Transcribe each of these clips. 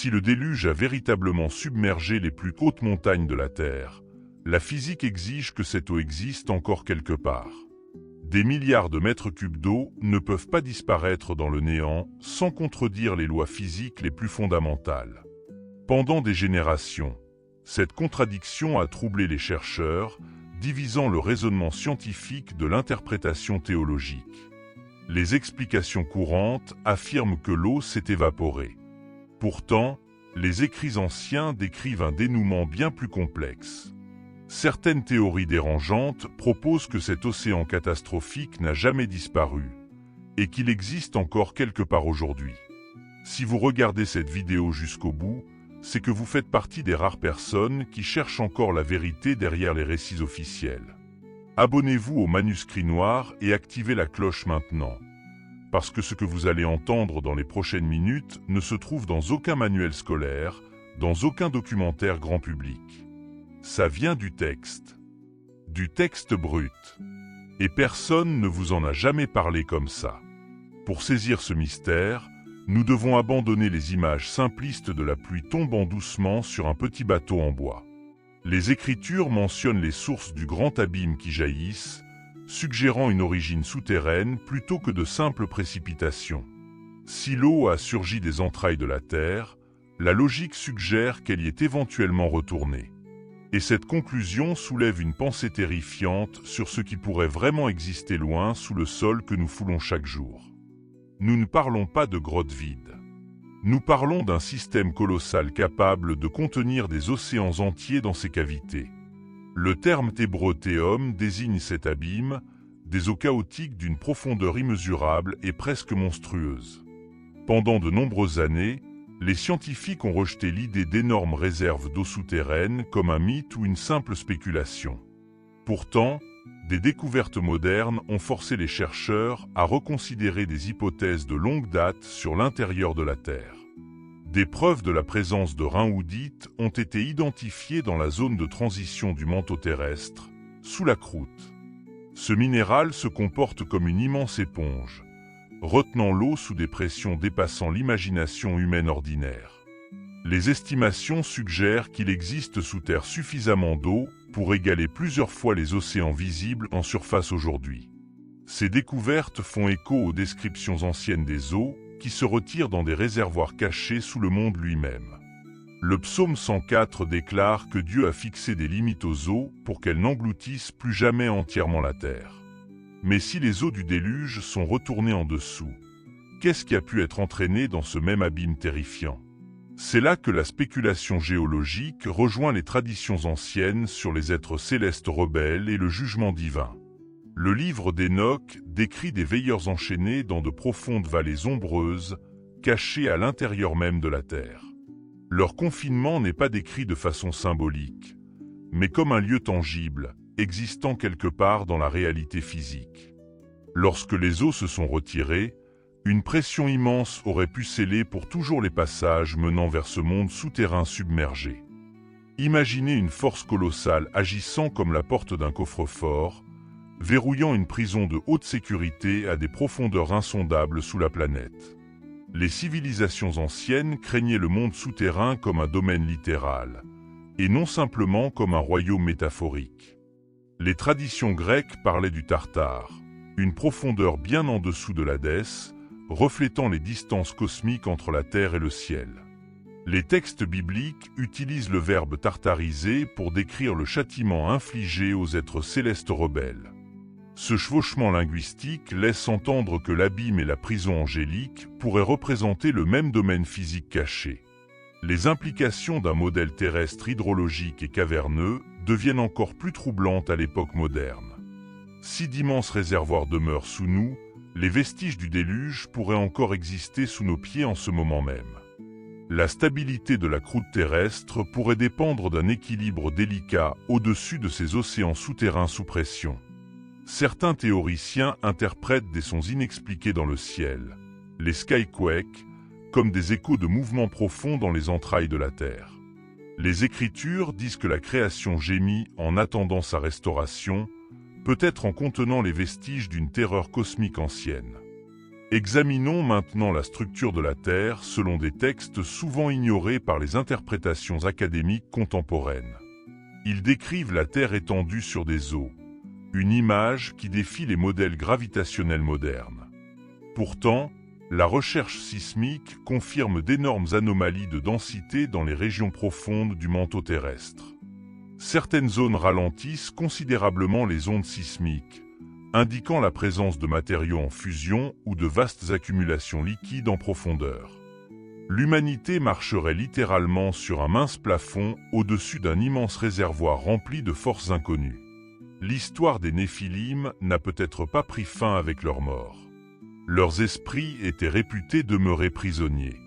Si le déluge a véritablement submergé les plus hautes montagnes de la Terre, la physique exige que cette eau existe encore quelque part. Des milliards de mètres cubes d'eau ne peuvent pas disparaître dans le néant sans contredire les lois physiques les plus fondamentales. Pendant des générations, cette contradiction a troublé les chercheurs, divisant le raisonnement scientifique de l'interprétation théologique. Les explications courantes affirment que l'eau s'est évaporée. Pourtant, les écrits anciens décrivent un dénouement bien plus complexe. Certaines théories dérangeantes proposent que cet océan catastrophique n'a jamais disparu et qu'il existe encore quelque part aujourd'hui. Si vous regardez cette vidéo jusqu'au bout, c'est que vous faites partie des rares personnes qui cherchent encore la vérité derrière les récits officiels. Abonnez-vous au Manuscrit Noir et activez la cloche maintenant, parce que ce que vous allez entendre dans les prochaines minutes ne se trouve dans aucun manuel scolaire, dans aucun documentaire grand public. Ça vient du texte brut. Et personne ne vous en a jamais parlé comme ça. Pour saisir ce mystère, nous devons abandonner les images simplistes de la pluie tombant doucement sur un petit bateau en bois. Les Écritures mentionnent les sources du grand abîme qui jaillissent, suggérant une origine souterraine plutôt que de simples précipitations. Si l'eau a surgi des entrailles de la terre, la logique suggère qu'elle y est éventuellement retournée. Et cette conclusion soulève une pensée terrifiante sur ce qui pourrait vraiment exister loin sous le sol que nous foulons chaque jour. Nous ne parlons pas de grottes vides. Nous parlons d'un système colossal capable de contenir des océans entiers dans ses cavités. Le terme hébreu théom désigne cet abîme, des eaux chaotiques d'une profondeur immesurable et presque monstrueuse. Pendant de nombreuses années, les scientifiques ont rejeté l'idée d'énormes réserves d'eau souterraine comme un mythe ou une simple spéculation. Pourtant, des découvertes modernes ont forcé les chercheurs à reconsidérer des hypothèses de longue date sur l'intérieur de la Terre. Des preuves de la présence de rhinodite ont été identifiées dans la zone de transition du manteau terrestre, sous la croûte. Ce minéral se comporte comme une immense éponge, retenant l'eau sous des pressions dépassant l'imagination humaine ordinaire. Les estimations suggèrent qu'il existe sous terre suffisamment d'eau pour égaler plusieurs fois les océans visibles en surface aujourd'hui. Ces découvertes font écho aux descriptions anciennes des eaux qui se retirent dans des réservoirs cachés sous le monde lui-même. Le psaume 104 déclare que Dieu a fixé des limites aux eaux pour qu'elles n'engloutissent plus jamais entièrement la terre. Mais si les eaux du déluge sont retournées en dessous, qu'est-ce qui a pu être entraîné dans ce même abîme terrifiant? C'est là que la spéculation géologique rejoint les traditions anciennes sur les êtres célestes rebelles et le jugement divin. Le livre d'Enoch décrit des veilleurs enchaînés dans de profondes vallées ombreuses, cachées à l'intérieur même de la terre. Leur confinement n'est pas décrit de façon symbolique, mais comme un lieu tangible, existant quelque part dans la réalité physique. Lorsque les eaux se sont retirées, une pression immense aurait pu sceller pour toujours les passages menant vers ce monde souterrain submergé. Imaginez une force colossale agissant comme la porte d'un coffre-fort, verrouillant une prison de haute sécurité à des profondeurs insondables sous la planète. Les civilisations anciennes craignaient le monde souterrain comme un domaine littéral, et non simplement comme un royaume métaphorique. Les traditions grecques parlaient du Tartare, une profondeur bien en dessous de l'Hadès, reflétant les distances cosmiques entre la terre et le ciel. Les textes bibliques utilisent le verbe tartariser pour décrire le châtiment infligé aux êtres célestes rebelles. Ce chevauchement linguistique laisse entendre que l'abîme et la prison angélique pourraient représenter le même domaine physique caché. Les implications d'un modèle terrestre hydrologique et caverneux deviennent encore plus troublantes à l'époque moderne. Si d'immenses réservoirs demeurent sous nous, les vestiges du déluge pourraient encore exister sous nos pieds en ce moment même. La stabilité de la croûte terrestre pourrait dépendre d'un équilibre délicat au-dessus de ces océans souterrains sous pression. Certains théoriciens interprètent des sons inexpliqués dans le ciel, les skyquakes, comme des échos de mouvements profonds dans les entrailles de la Terre. Les Écritures disent que la création gémit en attendant sa restauration, peut-être en contenant les vestiges d'une terreur cosmique ancienne. Examinons maintenant la structure de la Terre selon des textes souvent ignorés par les interprétations académiques contemporaines. Ils décrivent la Terre étendue sur des eaux, une image qui défie les modèles gravitationnels modernes. Pourtant, la recherche sismique confirme d'énormes anomalies de densité dans les régions profondes du manteau terrestre. Certaines zones ralentissent considérablement les ondes sismiques, indiquant la présence de matériaux en fusion ou de vastes accumulations liquides en profondeur. L'humanité marcherait littéralement sur un mince plafond au-dessus d'un immense réservoir rempli de forces inconnues. L'histoire des Néphilim n'a peut-être pas pris fin avec leur mort. Leurs esprits étaient réputés demeurer prisonniers.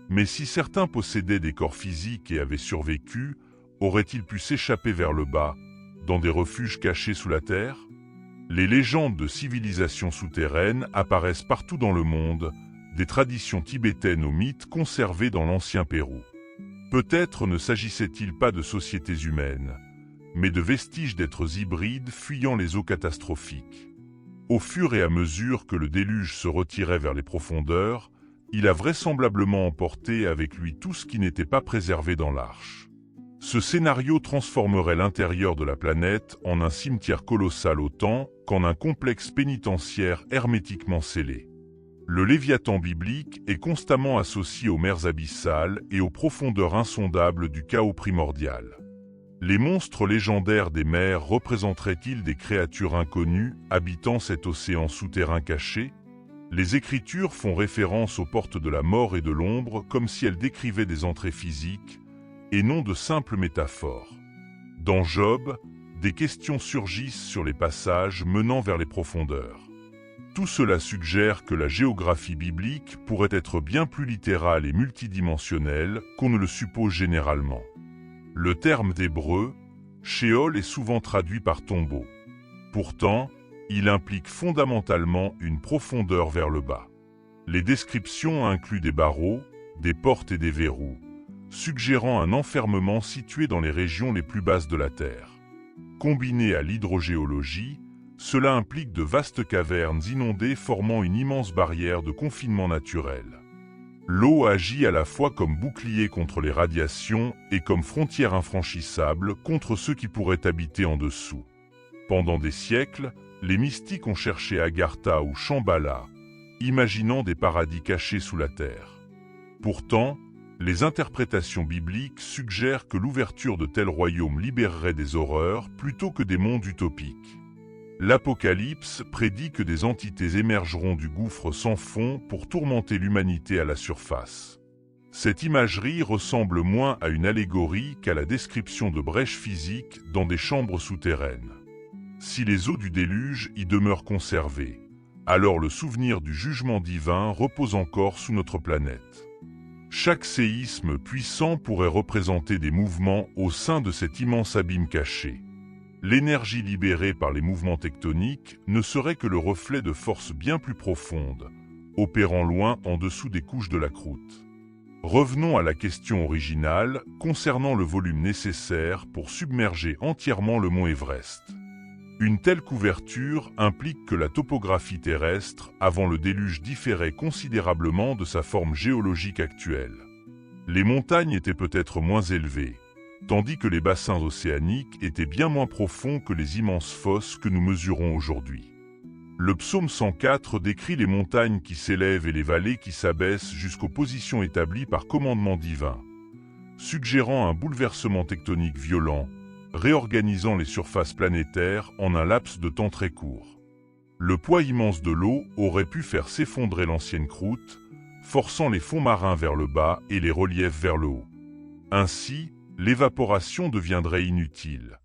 Mais si certains possédaient des corps physiques et avaient survécu, auraient-ils pu s'échapper vers le bas, dans des refuges cachés sous la terre? Les légendes de civilisations souterraines apparaissent partout dans le monde, des traditions tibétaines aux mythes conservés dans l'ancien Pérou. Peut-être ne s'agissait-il pas de sociétés humaines, mais de vestiges d'êtres hybrides fuyant les eaux catastrophiques. Au fur et à mesure que le déluge se retirait vers les profondeurs, il a vraisemblablement emporté avec lui tout ce qui n'était pas préservé dans l'arche. Ce scénario transformerait l'intérieur de la planète en un cimetière colossal autant qu'en un complexe pénitentiaire hermétiquement scellé. Le Léviathan biblique est constamment associé aux mers abyssales et aux profondeurs insondables du chaos primordial. Les monstres légendaires des mers représenteraient-ils des créatures inconnues habitant cet océan souterrain caché? Les Écritures font référence aux portes de la mort et de l'ombre comme si elles décrivaient des entrées physiques, et non de simples métaphores. Dans Job, des questions surgissent sur les passages menant vers les profondeurs. Tout cela suggère que la géographie biblique pourrait être bien plus littérale et multidimensionnelle qu'on ne le suppose généralement. Le terme d'hébreu, Sheol, est souvent traduit par tombeau. Pourtant, il implique fondamentalement une profondeur vers le bas. Les descriptions incluent des barreaux, des portes et des verrous, suggérant un enfermement situé dans les régions les plus basses de la Terre. Combiné à l'hydrogéologie, cela implique de vastes cavernes inondées formant une immense barrière de confinement naturel. L'eau agit à la fois comme bouclier contre les radiations et comme frontière infranchissable contre ceux qui pourraient habiter en dessous. Pendant des siècles, les mystiques ont cherché Agartha ou Shambhala, imaginant des paradis cachés sous la terre. Pourtant, les interprétations bibliques suggèrent que l'ouverture de tels royaumes libérerait des horreurs plutôt que des mondes utopiques. L'Apocalypse prédit que des entités émergeront du gouffre sans fond pour tourmenter l'humanité à la surface. Cette imagerie ressemble moins à une allégorie qu'à la description de brèches physiques dans des chambres souterraines. Si les eaux du déluge y demeurent conservées, alors le souvenir du jugement divin repose encore sous notre planète. Chaque séisme puissant pourrait représenter des mouvements au sein de cet immense abîme caché. L'énergie libérée par les mouvements tectoniques ne serait que le reflet de forces bien plus profondes, opérant loin en dessous des couches de la croûte. Revenons à la question originale concernant le volume nécessaire pour submerger entièrement le mont Everest. Une telle couverture implique que la topographie terrestre avant le déluge différait considérablement de sa forme géologique actuelle. Les montagnes étaient peut-être moins élevées, tandis que les bassins océaniques étaient bien moins profonds que les immenses fosses que nous mesurons aujourd'hui. Le psaume 104 décrit les montagnes qui s'élèvent et les vallées qui s'abaissent jusqu'aux positions établies par commandement divin, suggérant un bouleversement tectonique violent, réorganisant les surfaces planétaires en un laps de temps très court. Le poids immense de l'eau aurait pu faire s'effondrer l'ancienne croûte, forçant les fonds marins vers le bas et les reliefs vers le haut. Ainsi, l'évaporation deviendrait inutile.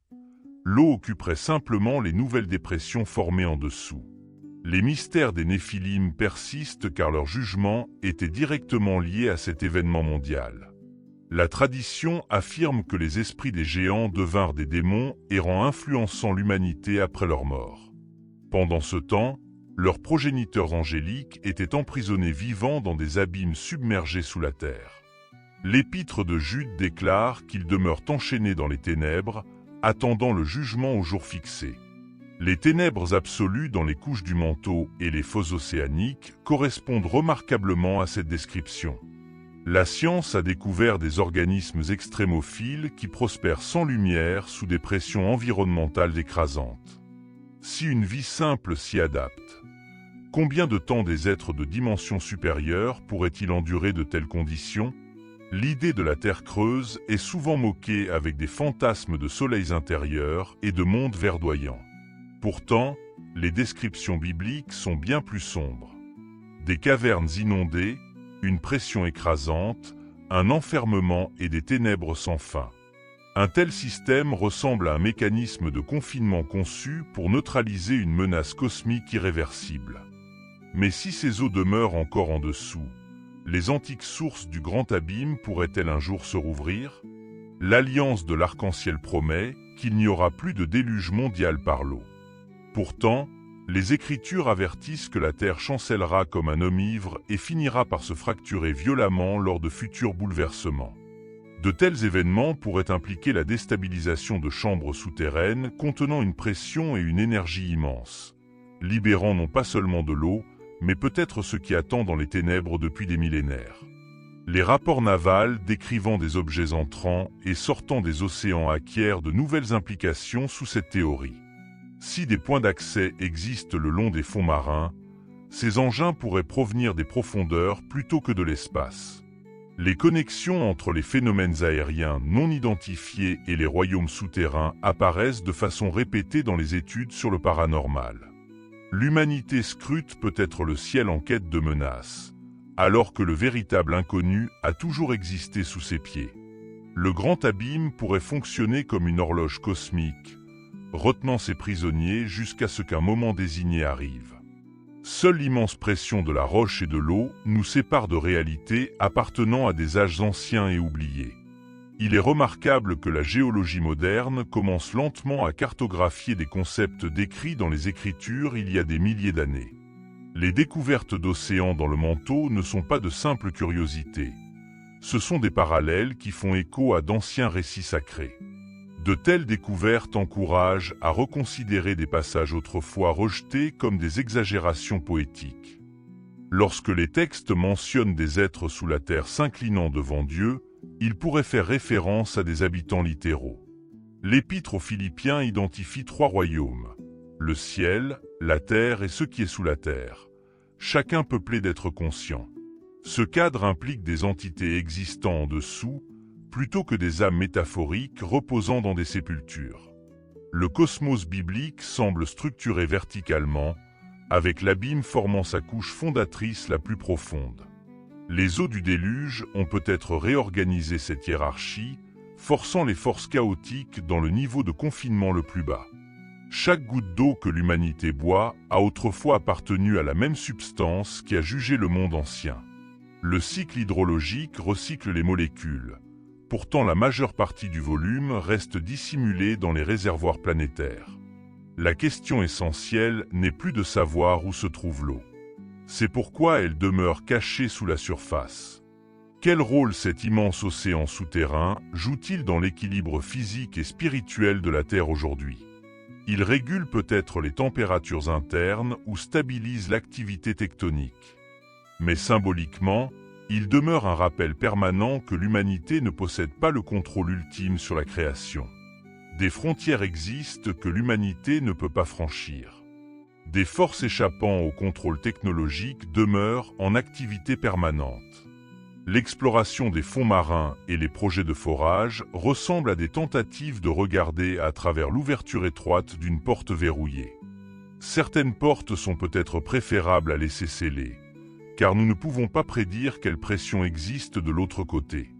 L'eau occuperait simplement les nouvelles dépressions formées en dessous. Les mystères des Néphilim persistent car leur jugement était directement lié à cet événement mondial. La tradition affirme que les esprits des géants devinrent des démons errant influençant l'humanité après leur mort. Pendant ce temps, leurs progéniteurs angéliques étaient emprisonnés vivants dans des abîmes submergés sous la terre. L'épître de Jude déclare qu'ils demeurent enchaînés dans les ténèbres, attendant le jugement au jour fixé. Les ténèbres absolues dans les couches du manteau et les fosses océaniques correspondent remarquablement à cette description. La science a découvert des organismes extrémophiles qui prospèrent sans lumière sous des pressions environnementales écrasantes. Si une vie simple s'y adapte, combien de temps des êtres de dimension supérieure pourraient-ils endurer de telles conditions? L'idée de la Terre creuse est souvent moquée avec des fantasmes de soleils intérieurs et de mondes verdoyants. Pourtant, les descriptions bibliques sont bien plus sombres. Des cavernes inondées, une pression écrasante, un enfermement et des ténèbres sans fin. Un tel système ressemble à un mécanisme de confinement conçu pour neutraliser une menace cosmique irréversible. Mais si ces eaux demeurent encore en dessous, les antiques sources du grand abîme pourraient-elles un jour se rouvrir? L'alliance de l'arc-en-ciel promet qu'il n'y aura plus de déluge mondial par l'eau. Pourtant, les Écritures avertissent que la terre chancellera comme un homme ivre et finira par se fracturer violemment lors de futurs bouleversements. De tels événements pourraient impliquer la déstabilisation de chambres souterraines contenant une pression et une énergie immenses, libérant non pas seulement de l'eau, mais peut-être ce qui attend dans les ténèbres depuis des millénaires. Les rapports navals décrivant des objets entrant et sortant des océans acquièrent de nouvelles implications sous cette théorie. Si des points d'accès existent le long des fonds marins, ces engins pourraient provenir des profondeurs plutôt que de l'espace. Les connexions entre les phénomènes aériens non identifiés et les royaumes souterrains apparaissent de façon répétée dans les études sur le paranormal. L'humanité scrute peut-être le ciel en quête de menaces, alors que le véritable inconnu a toujours existé sous ses pieds. Le grand abîme pourrait fonctionner comme une horloge cosmique, retenant ses prisonniers jusqu'à ce qu'un moment désigné arrive. Seule l'immense pression de la roche et de l'eau nous sépare de réalités appartenant à des âges anciens et oubliés. Il est remarquable que la géologie moderne commence lentement à cartographier des concepts décrits dans les Écritures il y a des milliers d'années. Les découvertes d'océans dans le manteau ne sont pas de simples curiosités. Ce sont des parallèles qui font écho à d'anciens récits sacrés. De telles découvertes encouragent à reconsidérer des passages autrefois rejetés comme des exagérations poétiques. Lorsque les textes mentionnent des êtres sous la terre s'inclinant devant Dieu, ils pourraient faire référence à des habitants littéraux. L'Épître aux Philippiens identifie 3 royaumes, le ciel, la terre et ce qui est sous la terre, chacun peuplé d'êtres conscients. Ce cadre implique des entités existant en dessous, plutôt que des âmes métaphoriques reposant dans des sépultures. Le cosmos biblique semble structuré verticalement, avec l'abîme formant sa couche fondatrice la plus profonde. Les eaux du déluge ont peut-être réorganisé cette hiérarchie, forçant les forces chaotiques dans le niveau de confinement le plus bas. Chaque goutte d'eau que l'humanité boit a autrefois appartenu à la même substance qui a jugé le monde ancien. Le cycle hydrologique recycle les molécules. Pourtant, la majeure partie du volume reste dissimulée dans les réservoirs planétaires. La question essentielle n'est plus de savoir où se trouve l'eau. C'est pourquoi elle demeure cachée sous la surface. Quel rôle cet immense océan souterrain joue-t-il dans l'équilibre physique et spirituel de la Terre aujourd'hui? Il régule peut-être les températures internes ou stabilise l'activité tectonique. Mais symboliquement, il demeure un rappel permanent que l'humanité ne possède pas le contrôle ultime sur la création. Des frontières existent que l'humanité ne peut pas franchir. Des forces échappant au contrôle technologique demeurent en activité permanente. L'exploration des fonds marins et les projets de forage ressemblent à des tentatives de regarder à travers l'ouverture étroite d'une porte verrouillée. Certaines portes sont peut-être préférables à laisser scellées, car nous ne pouvons pas prédire quelle pression existe de l'autre côté.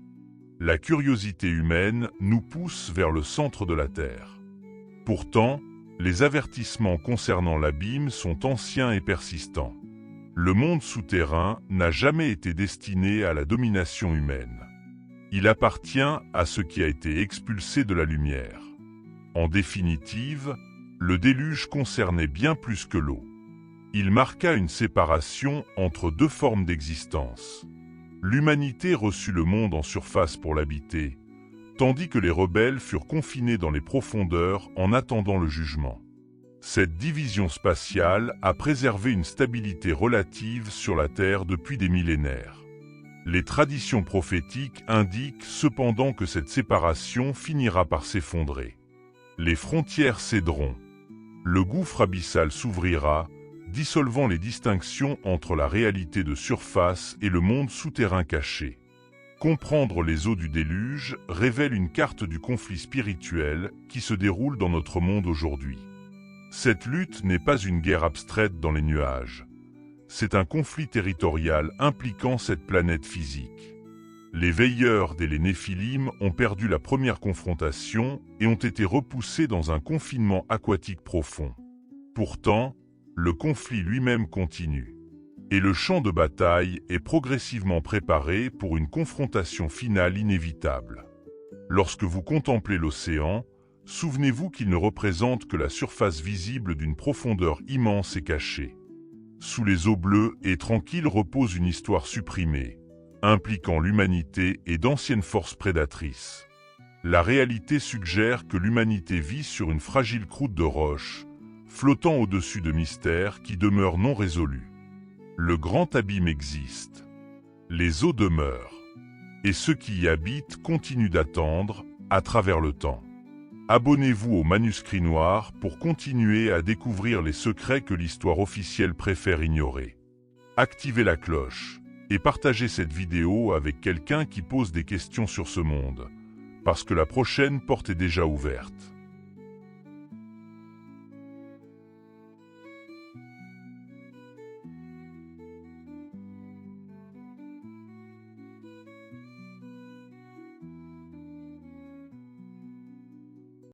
La curiosité humaine nous pousse vers le centre de la Terre. Pourtant, les avertissements concernant l'abîme sont anciens et persistants. Le monde souterrain n'a jamais été destiné à la domination humaine. Il appartient à ce qui a été expulsé de la lumière. En définitive, le déluge concernait bien plus que l'eau. Il marqua une séparation entre 2 formes d'existence. L'humanité reçut le monde en surface pour l'habiter, tandis que les rebelles furent confinés dans les profondeurs en attendant le jugement. Cette division spatiale a préservé une stabilité relative sur la Terre depuis des millénaires. Les traditions prophétiques indiquent cependant que cette séparation finira par s'effondrer. Les frontières céderont. Le gouffre abyssal s'ouvrira, dissolvant les distinctions entre la réalité de surface et le monde souterrain caché. Comprendre les eaux du déluge révèle une carte du conflit spirituel qui se déroule dans notre monde aujourd'hui. Cette lutte n'est pas une guerre abstraite dans les nuages. C'est un conflit territorial impliquant cette planète physique. Les veilleurs des Néphilim ont perdu la première confrontation et ont été repoussés dans un confinement aquatique profond. Pourtant, le conflit lui-même continue. Et le champ de bataille est progressivement préparé pour une confrontation finale inévitable. Lorsque vous contemplez l'océan, souvenez-vous qu'il ne représente que la surface visible d'une profondeur immense et cachée. Sous les eaux bleues et tranquilles repose une histoire supprimée, impliquant l'humanité et d'anciennes forces prédatrices. La réalité suggère que l'humanité vit sur une fragile croûte de roche, flottant au-dessus de mystères qui demeurent non résolus. Le grand abîme existe. Les eaux demeurent. Et ceux qui y habitent continuent d'attendre, à travers le temps. Abonnez-vous au Manuscrit Noir pour continuer à découvrir les secrets que l'histoire officielle préfère ignorer. Activez la cloche et partagez cette vidéo avec quelqu'un qui pose des questions sur ce monde, parce que la prochaine porte est déjà ouverte.